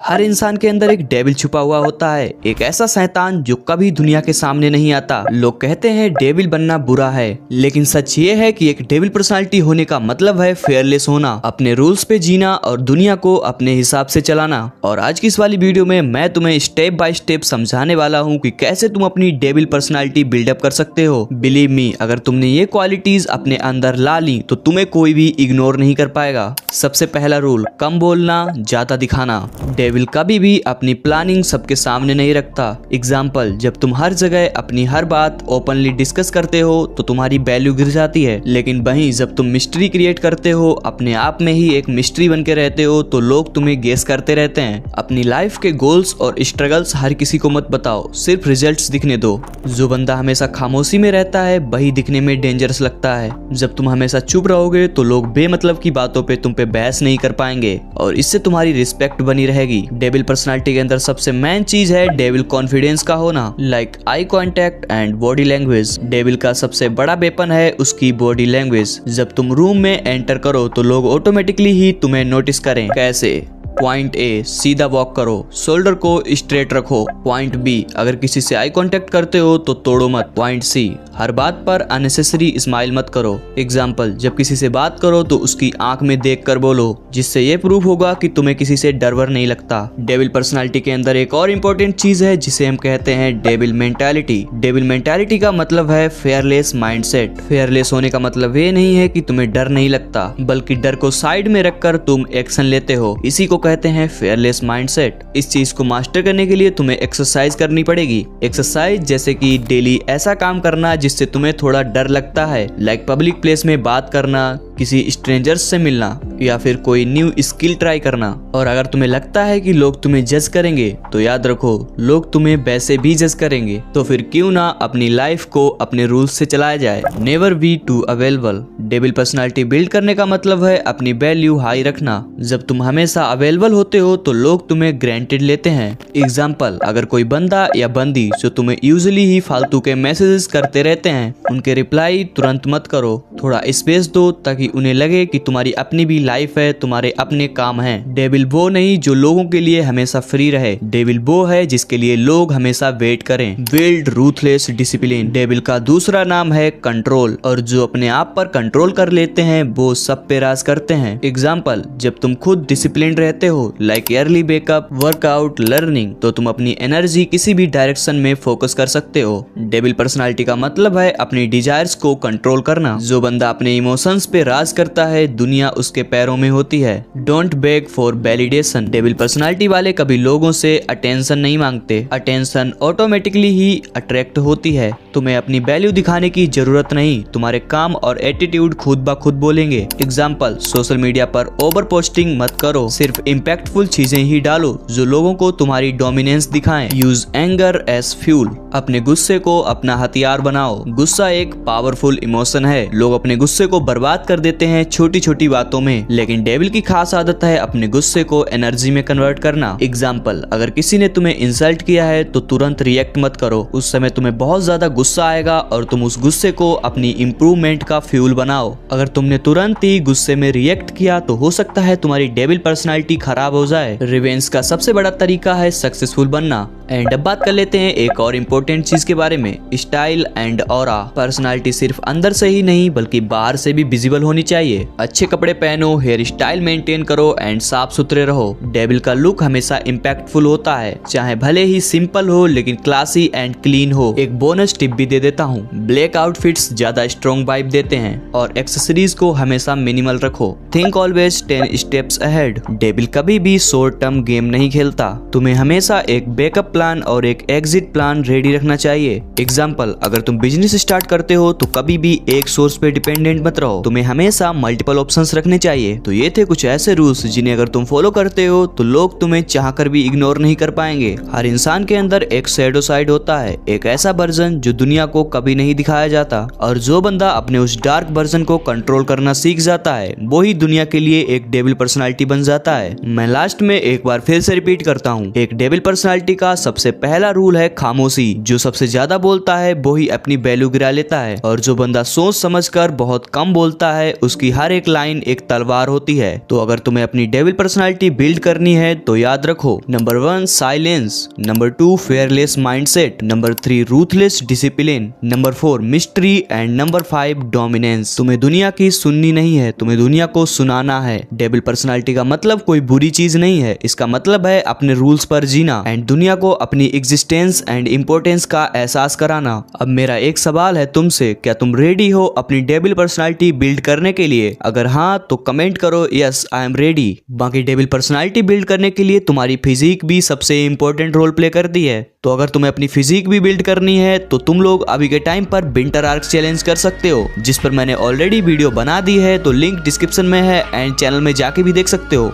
हर इंसान के अंदर एक डेविल छुपा हुआ होता है, एक ऐसा शैतान जो कभी दुनिया के सामने नहीं आता। लोग कहते हैं डेविल बनना बुरा है, लेकिन सच ये है कि एक डेविल पर्सनालिटी होने का मतलब है फेयरलेस होना, अपने रूल्स पे जीना और दुनिया को अपने हिसाब से चलाना। और आज की इस वाली वीडियो में मैं तुम्हें स्टेप बाय स्टेप समझाने वाला हूँ कि कैसे तुम अपनी डेविल पर्सनालिटी बिल्डअप कर सकते हो। बिलीव मी, अगर तुमने ये क्वालिटीज अपने अंदर ला ली तो तुम्हें कोई भी इग्नोर नहीं कर पाएगा। सबसे पहला रूल, कम बोलना, ज्यादा दिखाना। डेविल कभी भी अपनी प्लानिंग सबके सामने नहीं रखता। एग्जाम्पल, जब तुम हर जगह अपनी हर बात ओपनली डिस्कस करते हो तो तुम्हारी वैल्यू गिर जाती है, लेकिन वहीं जब तुम मिस्ट्री क्रिएट करते हो, अपने आप में ही एक मिस्ट्री बन के रहते हो, तो लोग तुम्हें गेस करते रहते हैं। अपनी लाइफ के गोल्स और स्ट्रगल्स हर किसी को मत बताओ, सिर्फ रिजल्ट्स दिखने दो। जो बंदा हमेशा खामोशी में रहता है वही दिखने में डेंजरस लगता है। जब तुम हमेशा चुप रहोगे तो लोग बेमतलब की बातों पे तुम पे बहस नहीं कर पाएंगे और इससे तुम्हारी रिस्पेक्ट बनी रहेगी। डेविल पर्सनालिटी के अंदर सबसे मेन चीज है डेविल कॉन्फिडेंस का होना, like eye contact and body language. Devil का सबसे बड़ा वेपन है उसकी बॉडी लैंग्वेज। जब तुम रूम में एंटर करो तो लोग ऑटोमेटिकली ही तुम्हें नोटिस करें। कैसे? पॉइंट ए, सीधा वॉक करो, शोल्डर को स्ट्रेट रखो। पॉइंट बी, अगर किसी से आई कांटेक्ट करते हो तो तोड़ो मत। पॉइंट सी, हर बात पर अननेसेसरी स्माइल मत करो। एग्जाम्पल, जब किसी से बात करो तो उसकी आंख में देखकर बोलो, जिससे ये प्रूफ होगा कि तुम्हें किसी से डर वर नहीं लगता। डेविल पर्सनालिटी के अंदर एक और इम्पोर्टेंट चीज है जिसे हम कहते हैं डेविल मेंटालिटी। डेविल मेंटालिटी का मतलब है फेयरलेस माइंडसेट। फेयरलेस होने का मतलब ये नहीं है कि तुम्हें डर नहीं लगता, बल्कि डर को साइड में रखकर तुम एक्शन लेते हो। इसी को कहते हैं फेयरलेस माइंडसेट। इस चीज को मास्टर करने के लिए तुम्हें एक्सरसाइज करनी पड़ेगी। एक्सरसाइज जैसे कि डेली ऐसा काम करना जिससे तुम्हें थोड़ा डर लगता है, लाइक पब्लिक प्लेस में बात करना, किसी स्ट्रेंजर्स से मिलना या फिर कोई न्यू स्किल ट्राई करना। और अगर तुम्हें लगता है कि लोग तुम्हें जज करेंगे तो याद रखो, लोग तुम्हें वैसे भी जज करेंगे, तो फिर क्यों ना अपनी लाइफ को अपने रूल्स से चलाया जाए। Never be too available. Devil personality build करने का मतलब है अपनी वैल्यू हाई रखना। जब तुम हमेशा अवेलेबल होते हो तो लोग तुम्हें ग्रांटेड लेते हैं। एग्जाम्पल, अगर कोई बंदा या बंदी जो तुम्हें यूजुअली ही फालतू के मैसेजेस करते रहते हैं, उनके रिप्लाई तुरंत मत करो, थोड़ा स्पेस दो ताकि उन्हें लगे कि तुम्हारी अपनी भी लाइफ है, तुम्हारे अपने काम हैं। डेविल वो नहीं जो लोगों के लिए हमेशा फ्री रहे, डेविल वो है जिसके लिए लोग हमेशा वेट करें। Build ruthless discipline. डेविल का दूसरा नाम है कंट्रोल, और जो अपने आप पर कंट्रोल कर लेते हैं वो सब पे राज करते हैं। एग्जाम्पल, जब तुम खुद डिसिप्लिन रहते हो, like early wake up, workout, learning, तो तुम अपनी एनर्जी किसी भी डायरेक्शन में फोकस कर सकते हो। डेविल पर्सनालिटी का मतलब है अपनी डिजायर्स को कंट्रोल करना। जो बंदा अपने इमोशंस पे राज करता है, दुनिया उसके पैरों में होती है। Don't bag for validation. Devil personality वाले कभी लोगों से अटेंशन नहीं मांगते, अटेंशन ऑटोमेटिकली ही अट्रैक्ट होती है। तुम्हें अपनी वैल्यू दिखाने की जरूरत नहीं, तुम्हारे काम और एटीट्यूड खुद ब खुद बोलेंगे। एग्जाम्पल, सोशल मीडिया पर ओवर पोस्टिंग मत करो, सिर्फ इम्पैक्टफुल चीजें ही डालो जो लोगों को तुम्हारी डोमिनेंस दिखाएं। Use anger as fuel. अपने गुस्से को अपना हथियार बनाओ। गुस्सा एक पावरफुल इमोशन है। लोग अपने गुस्से को बर्बाद कर देते हैं छोटी छोटी बातों में, लेकिन डेविल की खास आदत है अपने गुस्से को एनर्जी में कन्वर्ट करना। एग्जाम्पल, अगर किसी ने तुम्हें इंसल्ट किया है तो तुरंत रिएक्ट मत करो। उस समय तुम्हें बहुत ज्यादा गुस्सा आएगा और तुम उस गुस्से को अपनी इंप्रूवमेंट का फ्यूल बनाओ। अगर तुमने तुरंत ही गुस्से में रिएक्ट किया तो हो सकता है तुम्हारी डेविल पर्सनालिटी खराब हो जाए। रिवेंज का सबसे बड़ा तरीका है सक्सेसफुल बनना। एंड अब बात कर लेते हैं एक और इम्पोर्टेंट चीज के बारे में, स्टाइल एंड ऑरा। पर्सनालिटी सिर्फ अंदर से ही नहीं बल्कि बाहर से भी विजिबल होनी चाहिए। अच्छे कपड़े पहनो, हेयर स्टाइल मेंटेन करो एंड साफ सुथरे रहो। डेविल का लुक हमेशा इम्पैक्टफुल होता है, चाहे भले ही सिंपल हो लेकिन क्लासी एंड क्लीन हो। एक बोनस टिप भी दे देता हूँ, ब्लैक आउटफिट्स ज्यादा स्ट्रॉन्ग वाइब देते हैं और एक्सेसरीज को हमेशा मिनिमल रखो। Think always 10 steps ahead. Devil कभी भी शॉर्ट टर्म गेम नहीं खेलता। तुम्हें हमेशा एक बैकअप प्लान और एक एग्जिट प्लान रेडी रखना चाहिए। एग्जाम्पल, अगर तुम बिजनेस स्टार्ट करते हो तो कभी भी एक सोर्स पे डिपेंडेंट मत रहो, तुम्हें हमेशा मल्टीपल ऑप्शंस रखने चाहिए। तो ये थे कुछ ऐसे रूल्स जिन्हें अगर तुम फॉलो करते हो तो लोग तुम्हें चाहकर भी इग्नोर नहीं कर पाएंगे। हर इंसान के अंदर एक शैडो साइड होता है, एक ऐसा वर्जन जो दुनिया को कभी नहीं दिखाया जाता, और जो बंदा अपने उस डार्क वर्जन को कंट्रोल करना सीख जाता है वो ही दुनिया के लिए एक डेविल पर्सनालिटी बन जाता है। मैं लास्ट में एक बार फिर से रिपीट करता हूँ, एक डेविल पर्सनालिटी का सबसे पहला रूल है खामोशी। जो सबसे ज्यादा बोलता है वो ही अपनी वैल्यू गिरा लेता है, और जो बंदा सोच समझकर बहुत कम बोलता है उसकी हर एक लाइन एक तलवार होती है। तो अगर तुम्हें अपनी डेविल पर्सनालिटी बिल्ड करनी है तो याद रखो, number 1 silence, number 2 fearless mindset, number 3 ruthless discipline, number 4 mystery and number 5 dominance. तुम्हें दुनिया की सुननी नहीं है, तुम्हें दुनिया को सुनाना है। डेविल पर्सनालिटी का मतलब कोई बुरी चीज नहीं है, इसका मतलब है अपने रूल्स पर जीना एंड दुनिया को अपनी एग्जिस्टेंस एंड इम्पोर्टेंस का एहसास कराना। अब मेरा एक सवाल है तुमसे, क्या तुम रेडी हो अपनी डेविल पर्सनालिटी बिल्ड करने के लिए? अगर हाँ तो कमेंट करो यस आई एम रेडी। बाकी डेविल पर्सनालिटी बिल्ड करने के लिए तुम्हारी फिजिक भी सबसे इंपॉर्टेंट रोल प्ले करती है। तो अगर तुम्हें अपनी फिजिक भी बिल्ड करनी है तो तुम लोग अभी के टाइम पर विंटर आर्क चैलेंज कर सकते हो, जिस पर मैंने ऑलरेडी वीडियो बना दी है, तो लिंक डिस्क्रिप्शन में है एंड चैनल में जाके भी देख सकते हो।